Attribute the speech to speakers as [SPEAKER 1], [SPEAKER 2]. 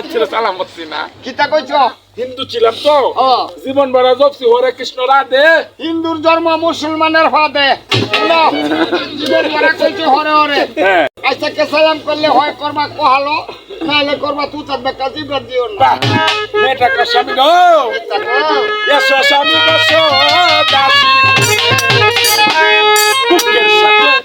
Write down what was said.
[SPEAKER 1] মাঝে সালাম হচ্ছি না
[SPEAKER 2] কিতা কইছ
[SPEAKER 1] হিন্দু ছিলাম তো
[SPEAKER 2] ও
[SPEAKER 1] জীবন ভরা জপছি হরে কৃষ্ণ রাধে
[SPEAKER 2] হিন্দুর ধর্ম মুসলমানের ফাদে জীবন ভরা কইছে হরে হরে
[SPEAKER 1] হ্যাঁ
[SPEAKER 2] আচ্ছা কে সালাম করলে হয় করবা কোহালো নাহলে করবা তু চাঁদবে কাজী বাদ দিও না
[SPEAKER 1] মেয়েটা কা স্বামী গো এসো স্বামী বসো দাসী বুকের সাথে